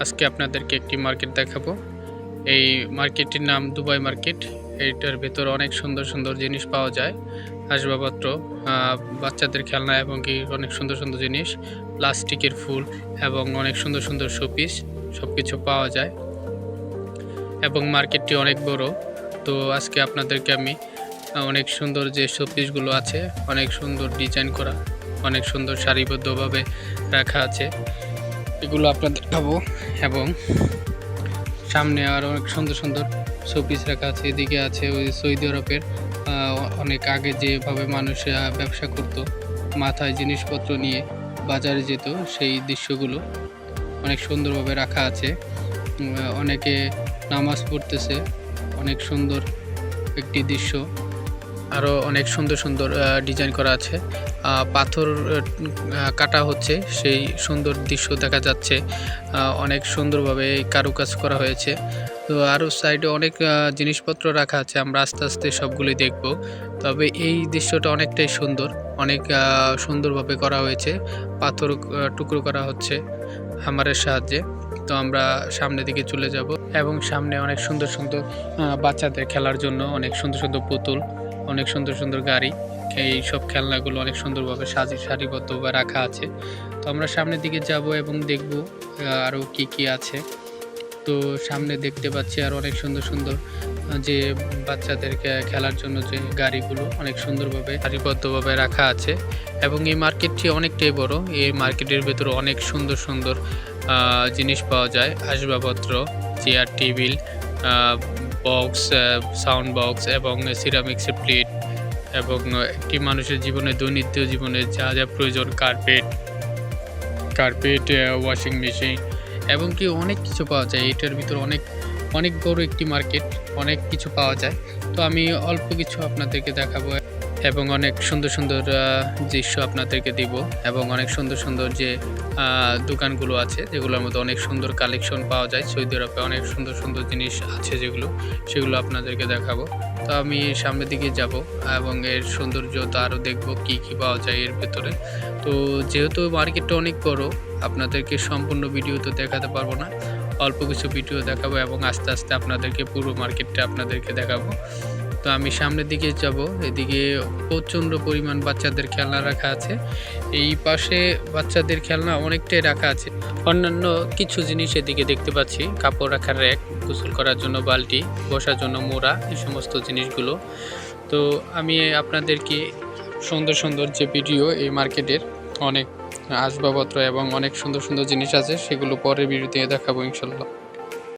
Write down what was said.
আজকে আপনাদেরকে একটি মার্কেট দেখাবো। এই মার্কেটটির নাম দুবাই মার্কেট। এইটার ভেতর অনেক সুন্দর সুন্দর জিনিস পাওয়া যায়, আসবাবপত্র, বাচ্চাদের খেলনা এবং কি অনেক সুন্দর সুন্দর জিনিস, প্লাস্টিকের ফুল এবং অনেক সুন্দর সুন্দর শোপিস সব কিছু পাওয়া যায় এবং মার্কেটটি অনেক বড়। তো আজকে আপনাদেরকে আমি অনেক সুন্দর যে শোপিসগুলো আছে, অনেক সুন্দর ডিজাইন করা, অনেক সুন্দর সারিবদ্ধভাবে রাখা আছে, এগুলো আপনাদের দেখাবো। এবং সামনে আর অনেক সুন্দর সুন্দর শোপিস রাখা আছে। এদিকে আছে ওই সৌদি আরবের অনেক আগে যেভাবে মানুষ ব্যবসা করতো, মাথায় জিনিসপত্র নিয়ে বাজারে যেত, সেই দৃশ্যগুলো অনেক সুন্দরভাবে রাখা আছে। অনেকে নামাজ পড়তেছে, অনেক সুন্দর একটি দৃশ্য। আরও অনেক সুন্দর সুন্দর ডিজাইন করা আছে, পাথর কাটা হচ্ছে, সেই সুন্দর দৃশ্য দেখা যাচ্ছে। অনেক সুন্দরভাবে কারুকাজ করা হয়েছে। তো আরও সাইডে অনেক জিনিসপত্র রাখা আছে, আমরা আস্তে আস্তে সবগুলোই দেখব। তবে এই দৃশ্যটা অনেকটাই সুন্দর, অনেক সুন্দরভাবে করা হয়েছে। পাথর টুকরো করা হচ্ছে হামারের সাহায্যে। তো আমরা সামনের দিকে চলে যাব এবং সামনে অনেক সুন্দর সুন্দর বাচ্চাদের খেলার জন্য অনেক সুন্দর সুন্দর পুতুল, অনেক সুন্দর সুন্দর গাড়ি, এই সব খেলনাগুলো অনেক সুন্দরভাবে সারিবদ্ধভাবে রাখা আছে। তো আমরা সামনের দিকে যাব এবং দেখব আরও কি কি আছে। তো সামনে দেখতে পাচ্ছি আর অনেক সুন্দর সুন্দর যে বাচ্চাদের খেলার জন্য যে গাড়িগুলো অনেক সুন্দরভাবে সারিবদ্ধভাবে রাখা আছে। এবং এই মার্কেটটি অনেকটাই বড়। এই মার্কেটের ভেতরে অনেক সুন্দর সুন্দর জিনিস পাওয়া যায়, আসবাবপত্র, chair, table, box, sound box এবং সিরামিক্সের প্লেট এবং একটি মানুষের জীবনে দৈনন্দিন জীবনে যা যা প্রয়োজন, কার্পেট, ওয়াশিং মেশিন এবং কি অনেক কিছু পাওয়া যায়। এটার ভিতর অনেক অনেক বড় একটি মার্কেট, অনেক কিছু পাওয়া যায়। তো আমি অল্প কিছু আপনাদেরকে দেখাবো এবং অনেক সুন্দর সুন্দর দৃশ্য আপনাদেরকে দিব এবং অনেক সুন্দর সুন্দর যে দোকানগুলো আছে, যেগুলোর মধ্যে অনেক সুন্দর কালেকশন পাওয়া যায়। সৌদি আরবে অনেক সুন্দর সুন্দর জিনিস আছে সেগুলো আপনাদেরকে দেখাবো। তো আমি সামনের দিকে যাব এবং এর সৌন্দর্যতা আরও দেখব কি কি পাওয়া যায় এর ভেতরে। তো যেহেতু মার্কেটটা অনেক বড়, আপনাদেরকে সম্পূর্ণ ভিডিও তো দেখাতে পারবো না, অল্প কিছু ভিডিও দেখাবো এবং আস্তে আস্তে আপনাদেরকে পুরো মার্কেটটা আপনাদেরকে দেখাবো। তো আমি সামনের দিকে যাব। এদিকে প্রচণ্ড পরিমাণ বাচ্চাদের খেলনা রাখা আছে। এই পাশে বাচ্চাদের খেলনা অনেকটাই রাখা আছে। অন্যান্য কিছু জিনিস এদিকে দেখতে পাচ্ছি, কাপড় রাখার র্যাক, গোসল করার জন্য বালতি, বসার জন্য মোড়া, এই সমস্ত জিনিসগুলো। তো আমি আপনাদেরকে সুন্দর সুন্দর যে ভিডিও এই মার্কেটের অনেক আসবাবপত্র এবং অনেক সুন্দর সুন্দর জিনিস আছে, সেগুলো পরের ভিডিওতে দেখাবো ইনশাল্লাহ।